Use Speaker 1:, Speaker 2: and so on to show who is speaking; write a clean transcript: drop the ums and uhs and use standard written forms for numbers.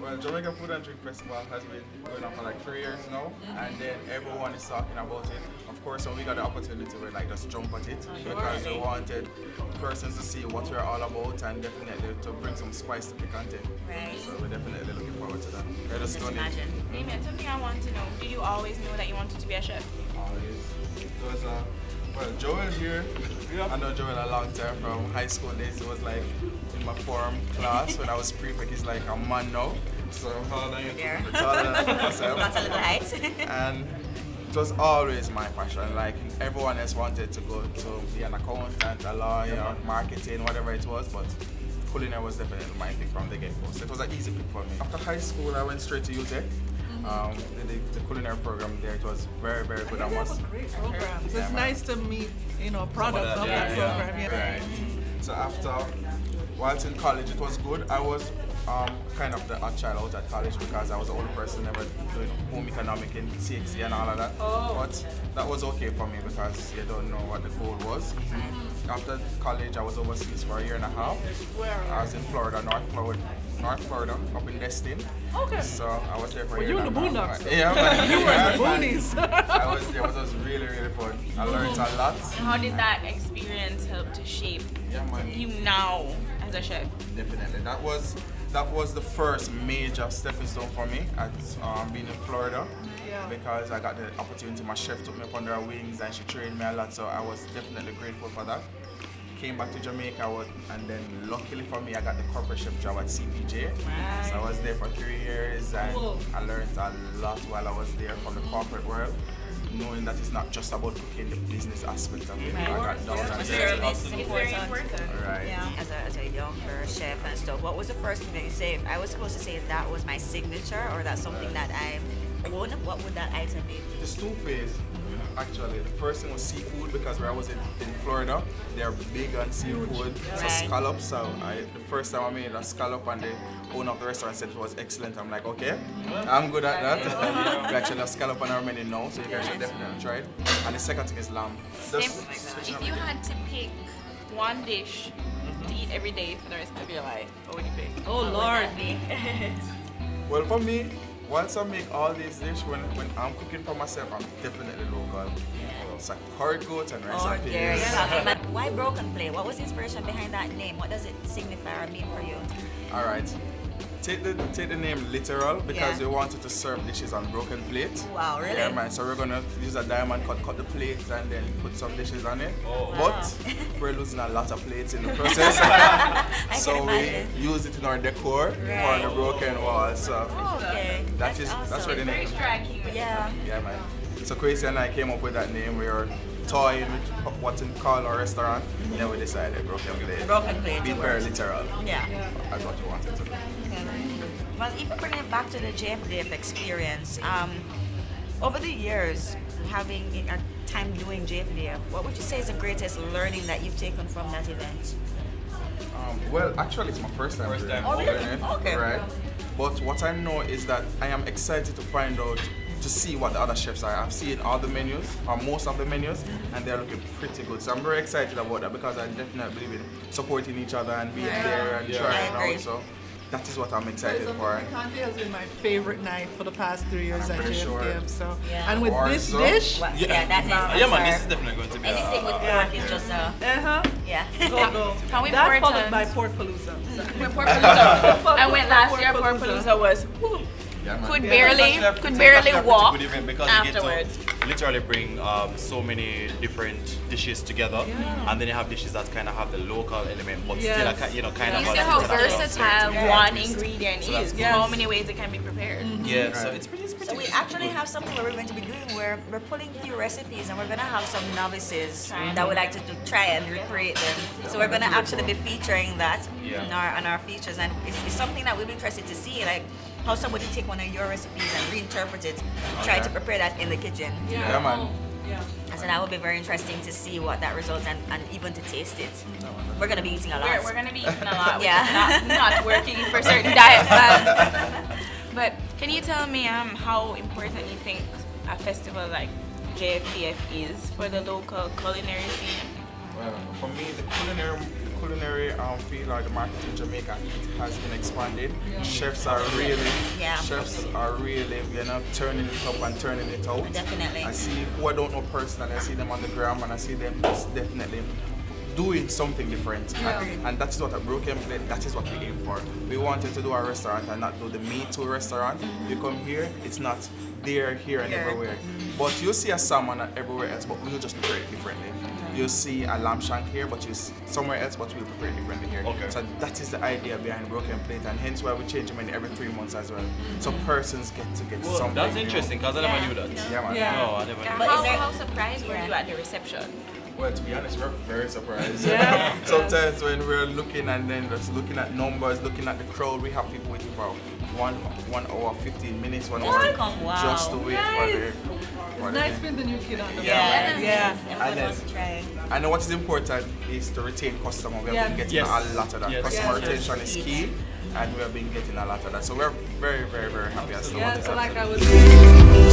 Speaker 1: Well, Jamaica Food and Drink Festival has been going on for like 3 years now, and then everyone is talking about it. Of course, when we got the opportunity, we like just jump at it because we wanted persons to see what we're all about and definitely to bring some spice to the content.
Speaker 2: Right.
Speaker 1: So we're definitely looking forward to that. We're
Speaker 2: Just imagine.
Speaker 3: Damion, something I want to know. Did you always know that you wanted to be a chef?
Speaker 1: Always. It was well, Joel here. I know Joel a long time from high school days. It was like in my form class when I was prefect. He's like a man now. So taller than you. Taller than myself.
Speaker 2: Not a little height.
Speaker 1: And it was always my passion. Like everyone else wanted to go to be an accountant, a lawyer, marketing, whatever it was, but culinary was definitely my thing from the get-go. So it was an easy pick for me. After high school, I went straight to UTech. The culinary program there, it was very, very good.
Speaker 4: That was a great program. So it's nice to meet, products of that program. Yeah.
Speaker 1: Right. So after, whilst in college, it was good. I was kind of the odd child out at college because I was the only person ever doing home economic in CXC and all of that. But that was okay for me because you don't know what the goal was. After college, I was overseas for a year and a half.
Speaker 4: Where?
Speaker 1: I was in Florida, North Florida, up in Destin.
Speaker 4: Okay.
Speaker 1: So I was there for a year
Speaker 4: You in
Speaker 1: and
Speaker 4: the
Speaker 1: a half.
Speaker 4: boondocks, though.
Speaker 1: Yeah, man.
Speaker 4: You were in the boonies.
Speaker 1: I was there, but it was really, really fun. I learned a lot.
Speaker 3: How did that experience help to shape you now as a chef?
Speaker 1: Definitely. That was the first major stepping stone for me at being in Florida.
Speaker 4: Yeah.
Speaker 1: Because I got the opportunity. My chef took me up under her wings and she trained me a lot, so I was definitely grateful for that. Came back to Jamaica, and then luckily for me, I got the corporate chef job at CPJ.
Speaker 2: Wow.
Speaker 1: So I was there for 3 years, and I learned a lot while I was there from the corporate world, knowing that it's not just about cooking, the business aspect of it. I got down and
Speaker 2: Service is
Speaker 3: It's very important.
Speaker 1: Right.
Speaker 2: Yeah. As a younger chef and stuff, what was the first thing that you say? I was supposed to say that was my signature, or that's something that I own. What would that item be?
Speaker 1: The stew phase, actually, the first thing was seafood because where I was in Florida, they're big on seafood. So
Speaker 2: Right.
Speaker 1: scallops, so the first time I made a scallop and the owner of the restaurant said it was excellent. I'm like, okay, I'm good at that. We actually have scallop on our menu now, so you guys should definitely try it. And the second thing is lamb.
Speaker 3: If you had to pick one dish to eat every day for the rest of your life, what would you pick?
Speaker 4: Oh, Lord.
Speaker 1: Well, for me, once I make all these dishes, when I'm cooking for myself, I'm definitely local. It's like curry goat and rice and
Speaker 2: There you
Speaker 1: peas.
Speaker 2: have it. But why Broken Plate? What was the inspiration behind that name? What does it signify or mean for you?
Speaker 1: All right. Take the name literal because
Speaker 2: Yeah.
Speaker 1: we wanted to serve dishes on broken plate.
Speaker 2: Wow, really?
Speaker 1: Yeah, man. So we're gonna use a diamond cut the plate and then put some dishes on it.
Speaker 2: Wow.
Speaker 1: But we're losing a lot of plates in the process.
Speaker 2: I
Speaker 1: So
Speaker 2: can
Speaker 1: we
Speaker 2: imagine.
Speaker 1: use it in our decor for the broken wall. So
Speaker 2: Okay.
Speaker 1: that's
Speaker 2: awesome.
Speaker 1: where the
Speaker 3: Very
Speaker 1: name.
Speaker 3: striking.
Speaker 2: Yeah.
Speaker 1: Yeah, man. So Quasi and I came up with that name. We were toying with what to call our restaurant. Then we decided broken plate.
Speaker 2: Broken Plate.
Speaker 1: Being very literal.
Speaker 2: Yeah.
Speaker 1: That's what we wanted to do.
Speaker 2: Well, even bringing it back to the JFDF experience, over the years, having a time doing JFDF, what would you say is the greatest learning that you've taken from that event?
Speaker 1: Well, actually, it's my first time. doing
Speaker 2: Oh, really?
Speaker 1: it,
Speaker 2: Okay.
Speaker 1: Right. But what I know is that I am excited to find out, to see what the other chefs are. I've seen all the menus, or most of the menus, and they're looking pretty good. So I'm very excited about that because I definitely believe in supporting each other and being there and trying
Speaker 2: I agree.
Speaker 1: out. So that is what I'm excited for.
Speaker 4: Conte has been my favorite night for the past 3 years
Speaker 1: I'm
Speaker 4: at
Speaker 1: pretty
Speaker 4: JFDF.
Speaker 1: sure.
Speaker 4: So,
Speaker 2: Yeah.
Speaker 4: and with
Speaker 1: Or
Speaker 4: this
Speaker 1: so.
Speaker 4: dish,
Speaker 2: Well, yeah, that is.
Speaker 5: Yeah, man, this is definitely going to be
Speaker 2: Anything with
Speaker 4: Yeah.
Speaker 2: pork is just a.
Speaker 4: go.
Speaker 3: How
Speaker 4: That
Speaker 3: important-
Speaker 4: followed by Pork Palooza.
Speaker 3: When Pork Palooza. I went last year. Pork Palooza was
Speaker 1: Yeah, man.
Speaker 3: could
Speaker 5: It's
Speaker 3: barely
Speaker 5: actually a pretty
Speaker 3: walk
Speaker 5: good event because
Speaker 3: afterwards.
Speaker 5: you get to literally bring so many different dishes together, and then you have dishes that kind of have the local element, but still,
Speaker 4: Yes.
Speaker 5: kind of.
Speaker 3: You see
Speaker 5: have
Speaker 3: how
Speaker 5: that international
Speaker 3: versatile
Speaker 5: aspect.
Speaker 3: one ingredient
Speaker 5: So that's
Speaker 3: is.
Speaker 5: cool.
Speaker 3: How many ways it can be prepared.
Speaker 5: Yeah, so it's pretty.
Speaker 2: So we actually have something where we're going to be doing where we're pulling few recipes and we're going to have some novices that would like to try and recreate them. So we're going to actually be featuring that on our features, and it's something that we'll be interested to see, like how somebody take one of your recipes and reinterpret it, try to prepare that in the kitchen.
Speaker 1: Yeah, man.
Speaker 2: So that would be very interesting to see what that results and even to taste it. We're going to be eating a lot.
Speaker 3: We're going to be eating a lot, which
Speaker 2: Yeah.
Speaker 3: is not working for certain diet plans. But can you tell me how important you think a festival like JFDF is for the local culinary scene?
Speaker 1: Well, for me, the culinary field or the market in Jamaica, it has been expanded. Chefs are really, turning it up and turning it out.
Speaker 2: Definitely.
Speaker 1: I see who I don't know personally, I see them on the gram and I see them just definitely doing something different. And that is what a broken plate, that is what we aim for. We wanted to do a restaurant and not do the Me Too restaurant. You come here, it's not there, here and everywhere. But you see a salmon everywhere else, but we'll just prepare it differently. You see a lamb shank here, but you see somewhere else, but we'll prepare it differently here.
Speaker 5: Okay.
Speaker 1: So that is the idea behind broken plate, and hence why we change them in every 3 months as well. So persons get to get something.
Speaker 5: That's interesting because I never knew that.
Speaker 1: Yeah, man.
Speaker 4: Yeah.
Speaker 5: No, I never knew.
Speaker 2: But is there-
Speaker 3: How surprised were you at the reception?
Speaker 1: Well, to be honest, we're very surprised.
Speaker 4: Yeah.
Speaker 1: Sometimes when we're looking and then just looking at numbers, looking at the crowd, we have people waiting for 1 hour, 15 minutes, 1 hour,
Speaker 2: Wow.
Speaker 1: just to wait for the.
Speaker 4: It's nice being the new kid on the block.
Speaker 1: Yeah.
Speaker 4: Yeah.
Speaker 2: Everyone
Speaker 1: And
Speaker 2: wants to try.
Speaker 1: I know what is important is to retain customer. We have been getting
Speaker 5: Yes.
Speaker 1: a lot of that.
Speaker 5: Yes.
Speaker 1: Customer
Speaker 2: Yes.
Speaker 1: retention is key, and we have been getting a lot of that. So we're very, very, very happy as to what
Speaker 4: Yeah,
Speaker 1: is
Speaker 4: so like
Speaker 1: happening.
Speaker 4: I was saying,